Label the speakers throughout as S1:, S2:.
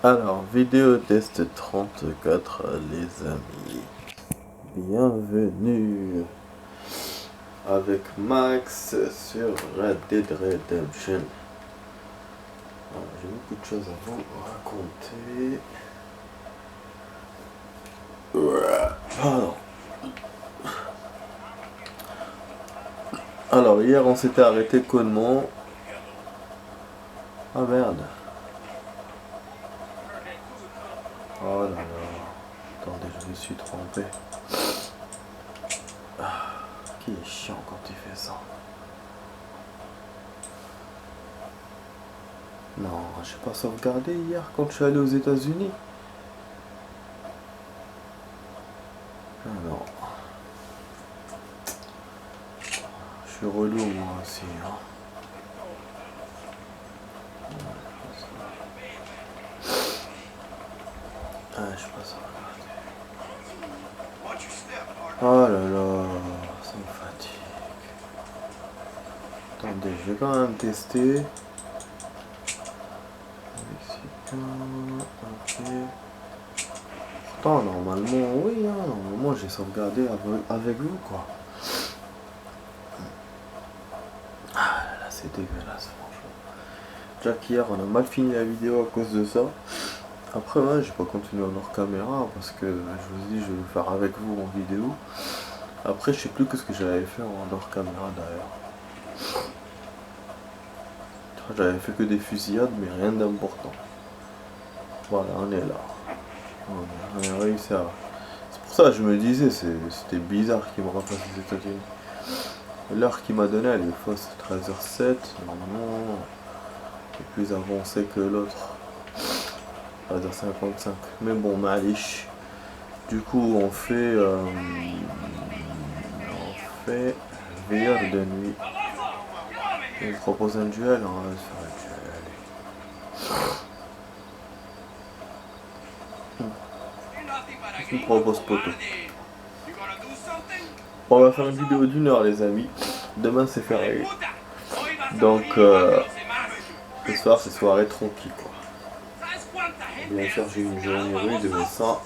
S1: Alors, vidéo test 34 les amis. Bienvenue avec Max sur Red Dead Redemption. Alors, j'ai beaucoup de choses à vous raconter. Pardon. Alors, hier on s'était arrêté connement. Ah merde. Oh là là. Attendez, je me suis trompé. Qui est chiant quand il fait ça. Non, j'ai pas sauvegardé hier quand je suis allé aux États-Unis. Ah non. Je suis relou moi aussi. Hein. Ah, je sais pas sauvegarder. Oh là là, ça me fatigue. Attendez, je vais quand même tester. Mexicain, ok. Pourtant, normalement, oui, hein, normalement j'ai sauvegardé avec vous, quoi. Ah là là, c'est dégueulasse, franchement. Déjà qu'hier, on a mal fini la vidéo à cause de ça. Après, ouais, j'ai pas continué en hors caméra parce que je vous dis, je vais le faire avec vous en vidéo. Après, je sais plus que ce que j'avais fait en hors caméra d'ailleurs. J'avais fait que des fusillades, mais rien d'important. Voilà, on est là. On a réussi à. C'est pour ça que je me disais, c'était bizarre qu'il me refasse les États-Unis. L'heure qu'il m'a donnée, elle est fausse, 13h07. Normalement, est plus avancé que l'autre. 13h55. Mais bon, malish. Du coup, on fait veilleur de nuit. Il me propose un duel, on va faire un duel. Il me propose poteau. On va faire une vidéo d'1 heure les amis. Demain c'est férié. Donc ce soir c'est soirée tranquille quoi. Bien sûr j'ai une journée rude de ça.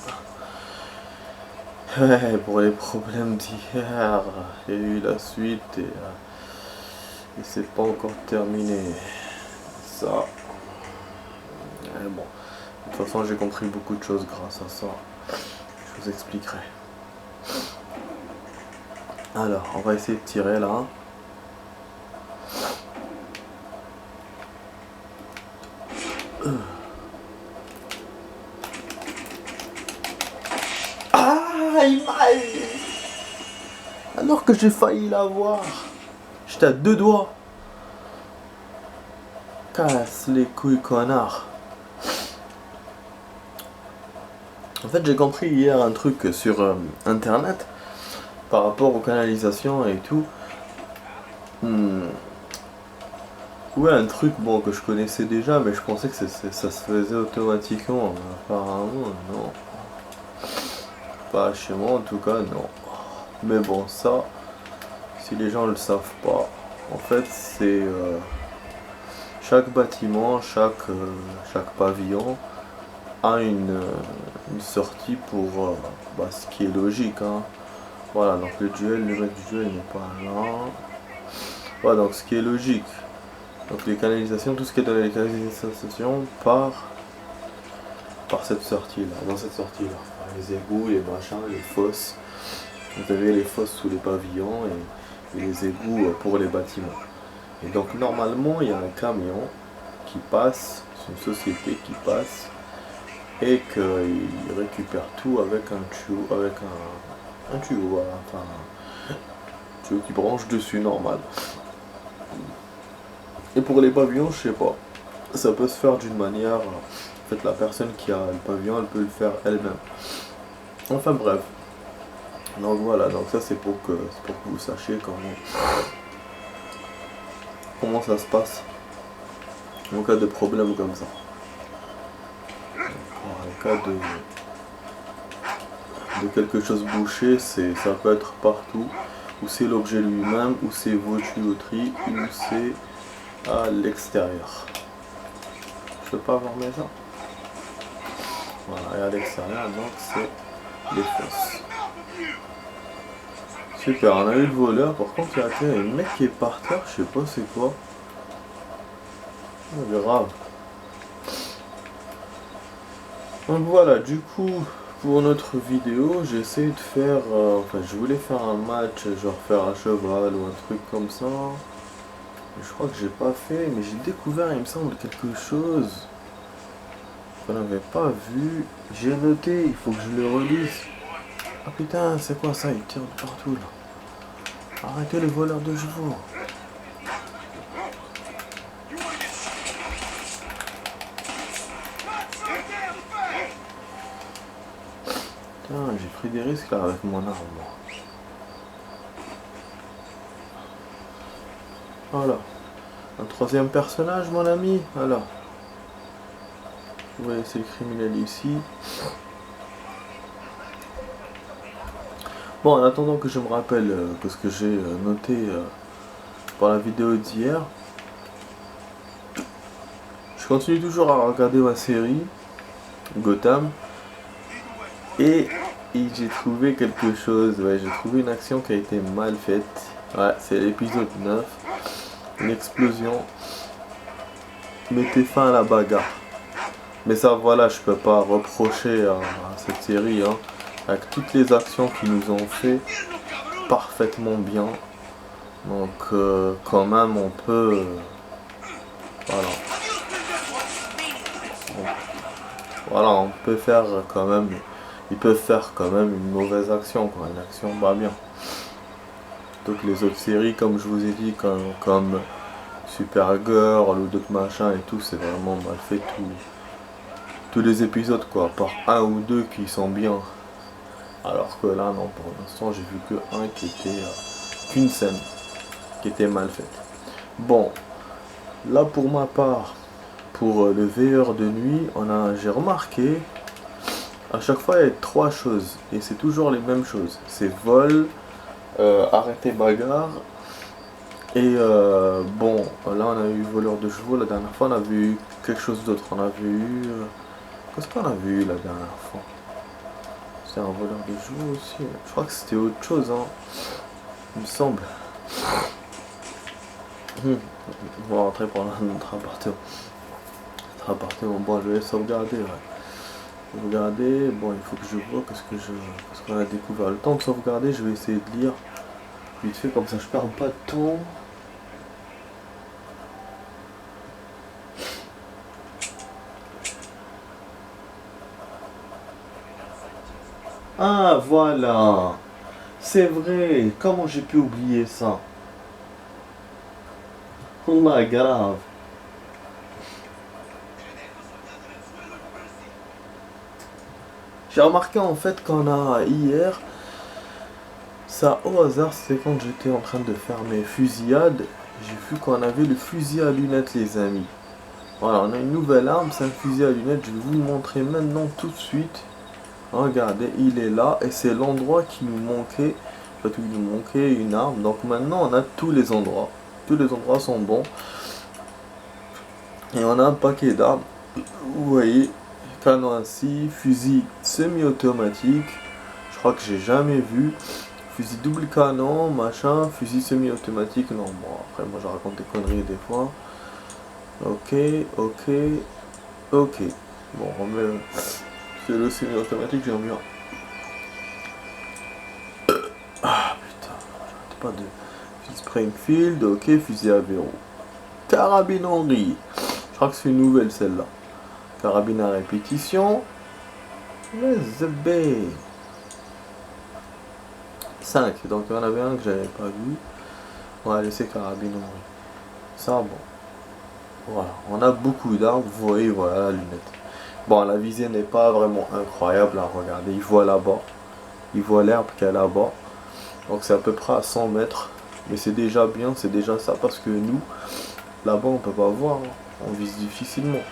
S1: Pour les problèmes d'hier, il y a eu la suite et c'est pas encore terminé. Ça. Et bon. De toute façon j'ai compris beaucoup de choses grâce à ça. Je vous expliquerai. Alors, on va essayer de tirer là. Ah, il m'a... Alors que j'ai failli l'avoir. J'étais à 2 doigts. Casse les couilles, connard. En fait, j'ai compris hier un truc sur internet par rapport aux canalisations et tout. Ouais, un truc bon que je connaissais déjà, mais je pensais que ça se faisait automatiquement. Apparemment, non. Pas chez moi en tout cas, non. Mais bon, ça, si les gens le savent pas, en fait, c'est chaque bâtiment, chaque pavillon a une sortie pour ce qui est logique. Hein. Voilà, donc le mec du duel n'est pas là. Voilà, donc ce qui est logique. Donc les canalisations, tout ce qui est dans les canalisations part par cette sortie là, dans cette sortie là. Les égouts, les machins, les fosses. Vous avez les fosses sous les pavillons et les égouts pour les bâtiments. Et donc normalement il y a un camion qui passe, c'est une société qui passe et qu'il récupère tout avec un tuyau, un tuyau, voilà, enfin un tuyau qui branche dessus normal. Et pour les pavillons, je sais pas, ça peut se faire d'une manière, en fait la personne qui a le pavillon, elle peut le faire elle-même. Enfin bref. Donc voilà, donc ça c'est pour que vous sachiez comment ça se passe en cas de problème comme ça. En cas de quelque chose bouché, ça peut être partout, ou c'est l'objet lui-même, ou c'est vos tuyauteries, ou c'est à l'extérieur. Je peux pas avoir mes ça. Voilà, et à l'extérieur, donc c'est les fosses. Super, on a eu le voleur. Par contre, il y a un mec qui est par terre, je sais pas c'est quoi. Oh, grave. Donc voilà, du coup, pour notre vidéo, j'essaie de faire, enfin, je voulais faire un match, genre faire à cheval ou un truc comme ça. Je crois que j'ai pas fait, mais j'ai découvert, il me semble, quelque chose qu'on n'avait pas vu. J'ai noté, il faut que je le relise. Ah putain, c'est quoi ça? Il tire de partout là. Arrêtez les voleurs de chevaux. Putain, j'ai pris des risques là avec mon arme. Voilà. Un troisième personnage, mon ami. Voilà. Vous voyez, c'est le criminel ici. Bon, en attendant que je me rappelle ce que j'ai noté pour la vidéo d'hier, je continue toujours à regarder ma série Gotham et j'ai trouvé quelque chose. Ouais, j'ai trouvé une action qui a été mal faite. Ouais, c'est l'épisode 9. Une explosion mettait fin à la bagarre. Mais ça, voilà, je peux pas reprocher à cette série, hein, avec toutes les actions qu'ils nous ont fait parfaitement bien. Donc, quand même, on peut, voilà, voilà, on peut faire quand même, ils peuvent faire quand même une mauvaise action, quoi, une action pas bien. Donc les autres séries, comme je vous ai dit, comme Supergirl ou d'autres machins et tout, c'est vraiment mal fait tous les épisodes, quoi, par un ou deux qui sont bien. Alors que là, non, pour l'instant, j'ai vu que un qui était qu'une scène qui était mal faite. Bon, là pour ma part, pour le veilleur de nuit, j'ai remarqué, à chaque fois il y a trois choses, et c'est toujours les mêmes choses. C'est vol, arrêter bagarre, et bon, là on a eu voleur de chevaux, la dernière fois on a vu quelque chose d'autre, on avait eu... qu'est-ce qu'on avait eu la dernière fois? C'était un voleur de chevaux aussi, je crois que c'était autre chose, hein, il me semble. On va rentrer pour notre appartement. Notre appartement, bon je vais sauvegarder, ouais. Sauvegarder, bon il faut que je vois qu'est-ce qu'on a découvert. Le temps de sauvegarder, je vais essayer de lire vite fait, comme ça je perds pas de temps. Ah voilà, c'est vrai, comment j'ai pu oublier ça? Oh my grave. J'ai remarqué en fait qu'on a hier, ça au hasard, c'était quand j'étais en train de faire mes fusillades, j'ai vu qu'on avait le fusil à lunettes les amis. Voilà, on a une nouvelle arme, c'est un fusil à lunettes, je vais vous le montrer maintenant tout de suite. Regardez, il est là et c'est l'endroit qui nous manquait. En fait, il nous manquait une arme. Donc maintenant, on a tous les endroits. Tous les endroits sont bons. Et on a un paquet d'armes. Vous voyez, canon ainsi, fusil semi-automatique. Je crois que j'ai jamais vu. Fusil double canon, machin, fusil semi-automatique. Non, bon, après, moi, je raconte des conneries des fois. Ok, ok, ok. Bon, on met... C'est le semi-automatique, j'aime bien. Ah putain, j'arrête pas de... Fusil Springfield, ok, fusil à verrou. Carabine Henry. Je crois que c'est une nouvelle celle-là. Carabine à répétition. The B. 5, donc il y en avait un que j'avais pas vu. On va laisser carabine Henry. Ça, bon. Voilà, on a beaucoup d'armes, vous voyez, voilà la lunette. Bon, la visée n'est pas vraiment incroyable à regarder. Il voit là-bas. Il voit l'herbe qu'il y a là-bas. Donc c'est à peu près à 100 mètres. Mais c'est déjà bien, c'est déjà ça. Parce que nous, là-bas, on peut pas voir. Hein. On vise difficilement.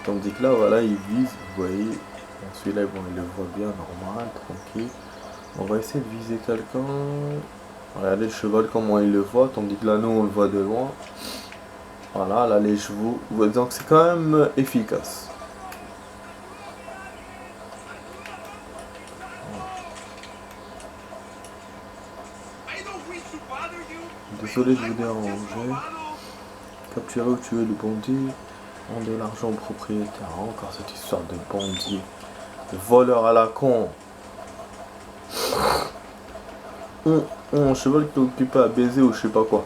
S1: Tandis que là, voilà, il vise. Vous voyez. Bon, celui-là, bon, il le voit bien, normal, tranquille. On va essayer de viser quelqu'un. Regardez le cheval, comment il le voit. Tandis que là, nous, on le voit de loin. Voilà, là, les chevaux. Donc c'est quand même efficace. désolé de vous déranger. Capturer ou tuer le bandit. Rendre l'argent au propriétaire. Encore cette histoire de bandit. De voleur à la con. Un cheval qui est occupé à baiser ou je sais pas quoi.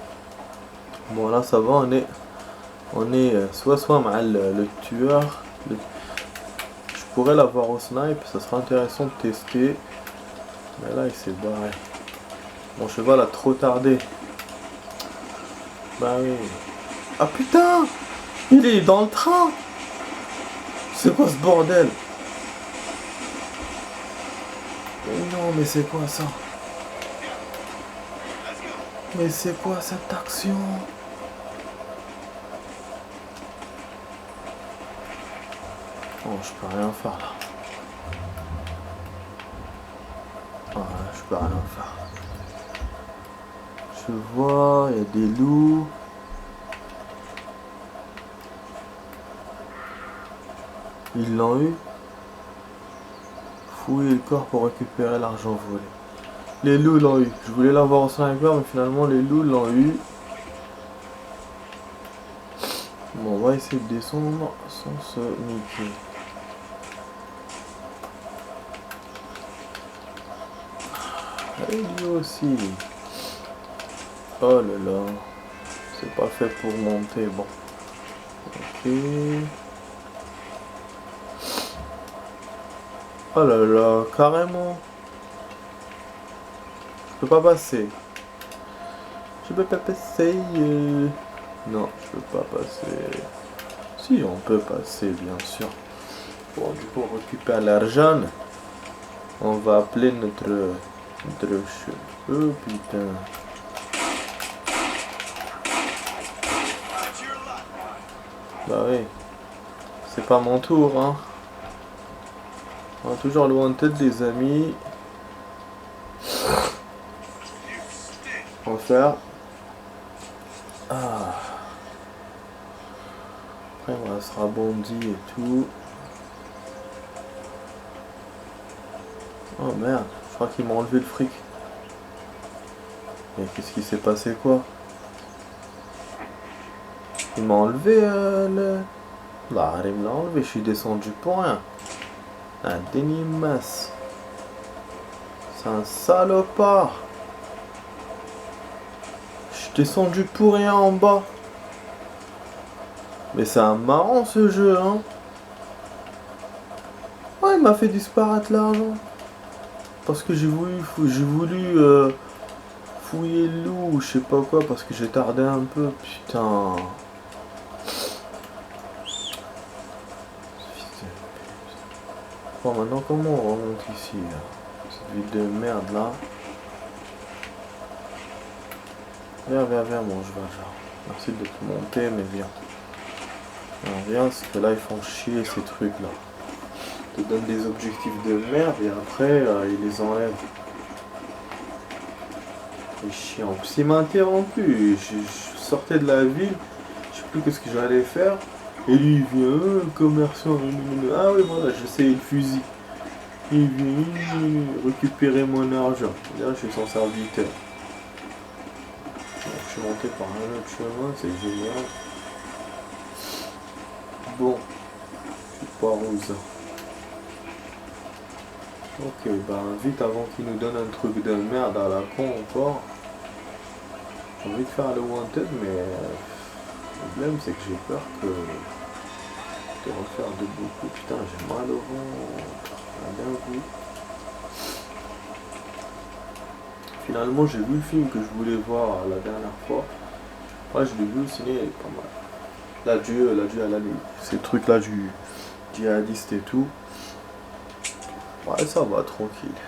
S1: Bon là ça va, on est soit mal le tueur. Je pourrais l'avoir au snipe, ça sera intéressant de tester. Mais là il s'est barré. Mon cheval a trop tardé. Bah oui. Ah putain! Il est dans le train! C'est quoi ce bordel? Mais non, mais c'est quoi ça? Mais c'est quoi cette action? Oh, je peux rien faire là. Ah, je peux rien faire. Je vois, il y a des loups. Ils l'ont eu. Fouiller le corps pour récupérer l'argent volé. Les loups l'ont eu. Je voulais l'avoir au sniper, mais finalement les loups l'ont eu. Bon, on va essayer de descendre sans se niquer. Et lui aussi. Oh là là. C'est pas fait pour monter. Bon. Ok. Oh là là. Carrément. Je peux pas passer. Je peux pas passer. Non, je peux pas passer. Si, on peut passer, bien sûr. Bon, du coup, on récupère l'argent. On va appeler notre chef. Oh putain. Bah oui. C'est pas mon tour, hein. On a toujours le wanted, les amis. On va faire. Ah. Après, on sera bondi et tout. Oh merde, je crois qu'ils m'ont enlevé le fric. Mais qu'est-ce qui s'est passé quoi? Il m'a enlevé le... Là, il me l'a enlevé, je suis descendu pour rien. Un dénimas. C'est un salopard. Je suis descendu pour rien en bas. Mais c'est un marrant ce jeu, hein. Ouais, il m'a fait disparaître l'argent. Parce que j'ai voulu fouiller le loup ou je sais pas quoi, parce que j'ai tardé un peu, putain. Bon, maintenant comment on remonte ici là? Cette ville de merde là. Viens mon cheval, genre. Merci de te monter, mais viens. Alors, viens, parce que là ils font chier ces trucs là. Ils te donnent des objectifs de merde et après ils les enlèvent. C'est chiant. Puis il m'a interrompu. Je sortais de la ville, je sais plus qu'est-ce que j'allais faire. Et lui il vient, commerçant. Ah oui, voilà, j'essaye le fusil. Il vient récupérer mon argent. Là, je suis son serviteur. Donc, je suis monté par un autre chemin, c'est génial. Bon, je suis pas rose. Ok, bah vite avant qu'il nous donne un truc de merde à la con encore. J'ai envie de faire le wanted, mais le problème c'est que j'ai peur que de refaire de beaucoup. Putain, j'ai mal au ventre. D'un coup. Finalement, j'ai vu le film que je voulais voir la dernière fois. Ouais, je l'ai vu au ciné, il est pas mal. L'adieu à la nuit. Ces trucs là du djihadiste et tout. Ouais, ça va, tranquille.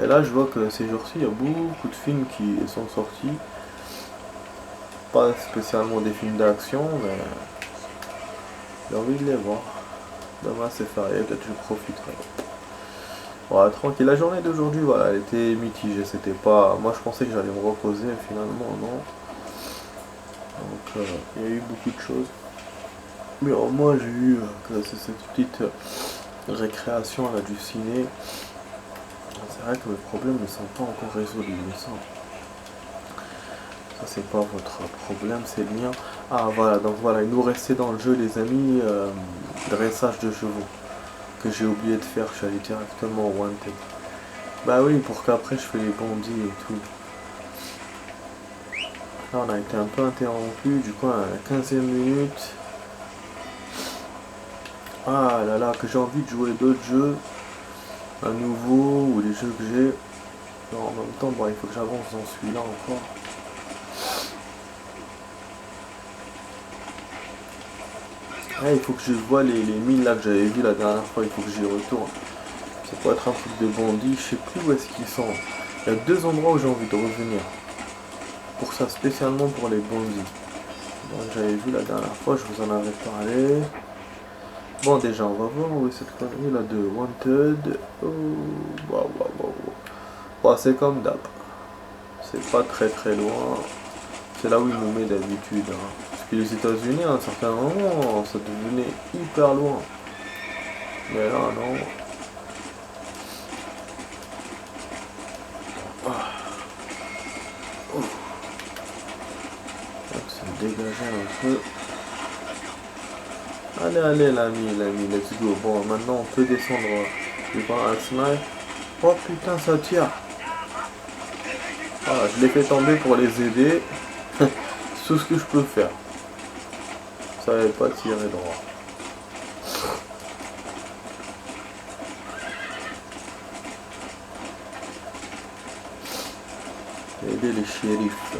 S1: Et là, je vois que ces jours-ci, il y a beaucoup de films qui sont sortis. Pas spécialement des films d'action, mais j'ai envie de les voir. Demain, c'est férié, peut-être je profiterai. Ouais, tranquille. La journée d'aujourd'hui, voilà, elle était mitigée. C'était pas... Moi, je pensais que j'allais me reposer, mais finalement, non. Donc, il y a eu beaucoup de choses. Mais au moins, j'ai eu que cette petite récréation là, du ciné. C'est vrai que mes problèmes ne sont pas encore résolus, il me semble. Ça c'est pas votre problème, c'est le mien. Ah voilà, donc voilà, il nous restait dans le jeu les amis, dressage de chevaux. Que j'ai oublié de faire, je suis allé directement au Wanted. Bah oui, pour qu'après je fais les bandits et tout. Là on a été un peu interrompu, du coup à la 15e minute. Ah là là, que j'ai envie de jouer d'autres jeux. À nouveau, ou les jeux que j'ai. En même temps, bon, il faut que j'avance dans celui-là encore. Ah, il faut que je vois les mines là que j'avais vues la dernière fois, il faut que j'y retourne. Ça pourrait être un truc de bandit, je sais plus où est-ce qu'ils sont. Il y a deux endroits où j'ai envie de revenir. Pour ça, spécialement pour les bandits. J'avais vu la dernière fois, je vous en avais parlé. Bon déjà, on va voir où est cette connerie là de Wanted. Oh, waouh, waouh, waouh. Bon, c'est comme d'hab. C'est pas très très loin. C'est là où il nous met d'habitude. Hein. Parce que les États-Unis, à un certain moment, ça devenait hyper loin. Mais là, non. Donc, ça me dégageait un peu. Allez, allez, l'ami, let's go. Bon, maintenant, on peut descendre devant un snipe. Oh putain, ça tire. Voilà, je l'ai fait tomber pour les aider. C'est tout ce que je peux faire. Ça n'avait pas tiré droit. Aider les shérifs.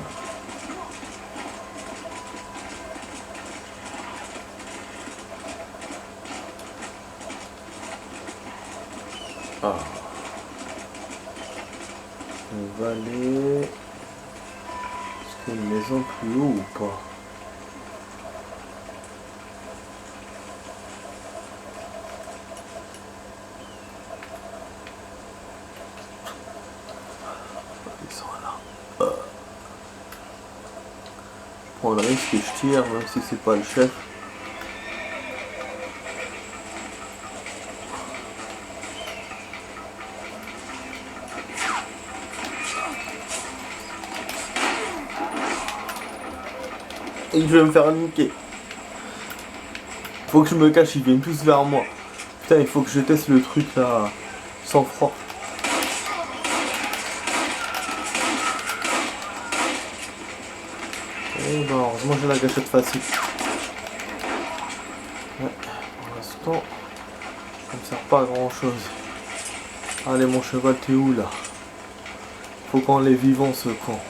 S1: Ah. On va aller... Est-ce qu'il y a une maison plus haut ou pas? Ils sont là. Je prends le risque et je tire, même si c'est pas le chef. Et il veut me faire niquer. Faut que je me cache, ils viennent tous vers moi. Putain, il faut que je teste le truc là, sans froid. Et ben, heureusement j'ai la gâchette facile. Ouais, pour l'instant, ça me sert pas à grand chose. Allez mon cheval, t'es où là? Faut qu'on les vivants ce con.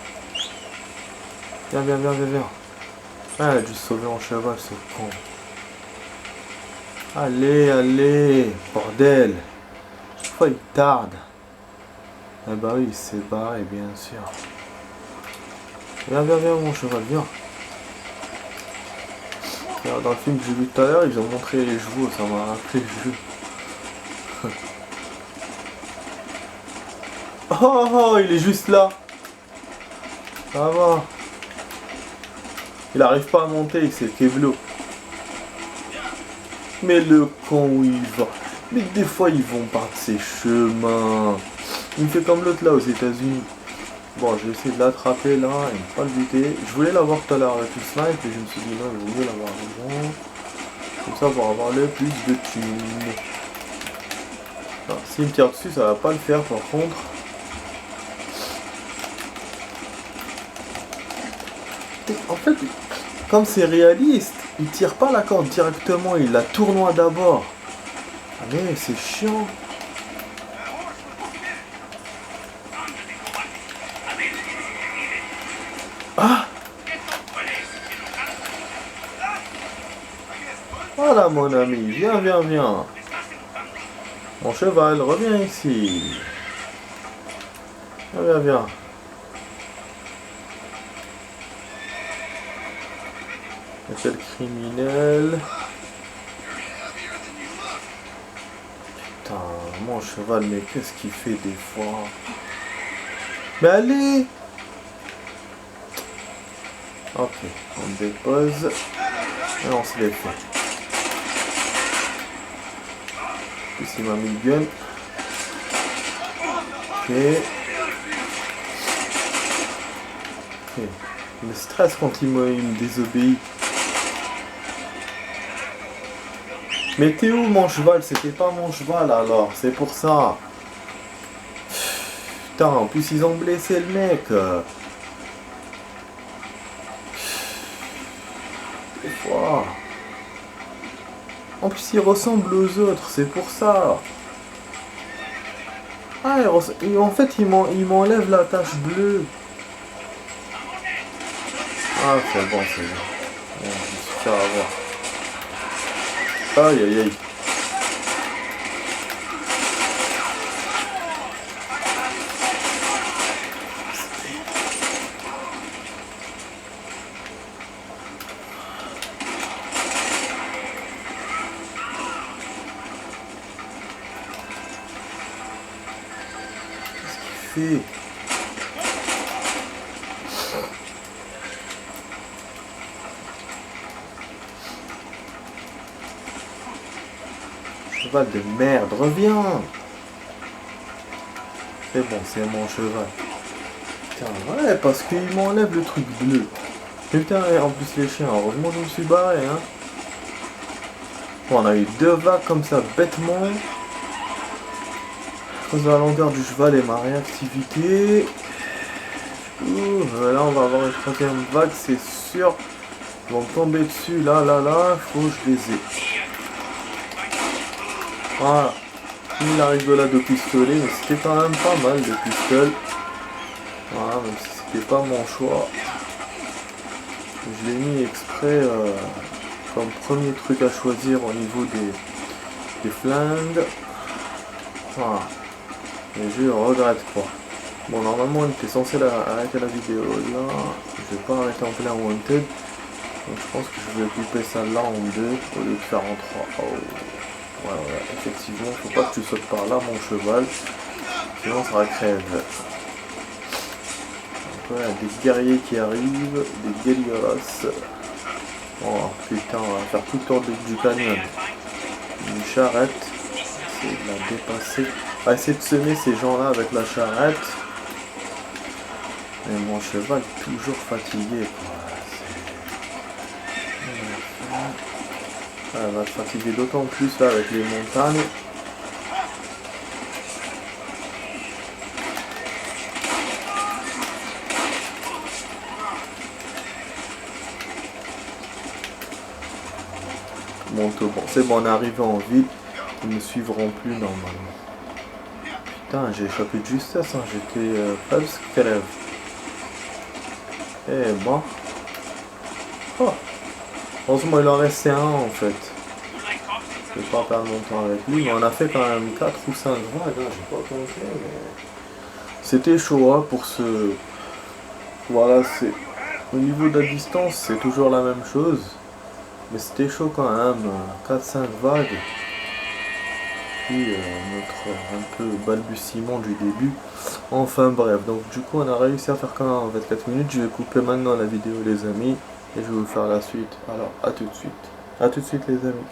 S1: Viens, viens, viens, viens, viens. Ah, elle a dû sauver mon cheval ce con. Allez, allez, bordel. Chaque fois il tarde. Ah bah oui, il s'est barré bien sûr. Viens, viens, viens mon cheval, viens. Alors, dans le film que j'ai vu tout à l'heure, ils ont montré les chevaux, ça m'a rappelé le jeu. Oh, oh, il est juste là. Ça va. Il arrive pas à monter, il s'est keblo. Mais le con où il va. Mais des fois ils vont par ses chemins. Il me fait comme l'autre là aux États-Unis. Bon, je vais essayer de l'attraper là et ne pas le buter. Je voulais l'avoir tout à l'heure avec le snipe et je me suis dit non, il vaut mieux l'avoir avant. Comme ça pour avoir le plus de thunes. S'il me tire dessus, ça va pas le faire par contre. En fait, comme c'est réaliste, il tire pas la corde directement, il la tournoie d'abord. Ah mais c'est chiant. Ah! Voilà mon ami, viens, viens, viens. Mon cheval, reviens ici. Viens, viens, viens. Quel criminel. Putain, mon cheval, mais qu'est-ce qu'il fait des fois? Mais allez! Ok, on dépose. Et on se les fait. Ici ma minigun. Ok. Ok. Il me stresse quand il me désobéit. Mais t'es où mon cheval? C'était pas mon cheval alors, c'est pour ça. Putain, en plus ils ont blessé le mec. Des fois. En plus il ressemble aux autres, c'est pour ça. Ah, en fait il m'enlève la tache bleue. Ah c'est bon, c'est bon. Bon, je me suis fait avoir. Aïe aïe aïe. Qu'est-ce qu'il fait? Cheval de merde, reviens! C'est bon, c'est mon cheval. Putain, ouais, parce qu'il m'enlève le truc bleu. Putain, et en plus les chiens, heureusement je me suis barré, hein. Bon, on a eu 2 vagues comme ça, bêtement. À cause de la longueur du cheval et ma réactivité. Là, on va avoir une 3e vague, c'est sûr. Ils vont me tomber dessus, là, faut que je les ai. Voilà. Fini la rigolade de pistolet, mais c'était quand même pas mal de pistolet. Voilà, même si c'était pas mon choix. Je l'ai mis exprès comme premier truc à choisir au niveau des flingues. Voilà. Et je regrette quoi. Bon, normalement on était censé arrêter la vidéo là. Je vais pas arrêter en plein wanted. Donc je pense que je vais couper ça là en 2 au lieu de faire en 3. Oh. Ouais, effectivement, faut pas que tu sautes par là mon cheval. Sinon ça va crève. Ouais, des guerriers qui arrivent, des guerrieros. Oh putain, on va faire tout le tour du canyon. Une charrette, essayer de la dépasser. On va essayer de semer ces gens-là avec la charrette. Et mon cheval toujours fatigué quoi. Elle va se fatiguer d'autant plus là avec les montagnes. Bon, c'est bon, on est arrivé en ville. Ils ne suivront plus normalement. Putain, j'ai échappé de justesse, hein. J'étais presque crève. Eh bon. Oh. Heureusement, il en restait un en fait. Je vais pas perdre mon temps avec lui, mais on a fait quand même 4 ou 5 vagues, hein. J'ai pas compté, mais. C'était chaud hein, pour ce. Voilà, c'est. Au niveau de la distance, c'est toujours la même chose. Mais c'était chaud quand même, 4-5 vagues. Puis notre un peu balbutiement du début. Enfin bref, donc du coup on a réussi à faire quand même en 24 minutes. Je vais couper maintenant la vidéo les amis. Et je vais vous faire la suite. Alors à tout de suite. À tout de suite les amis.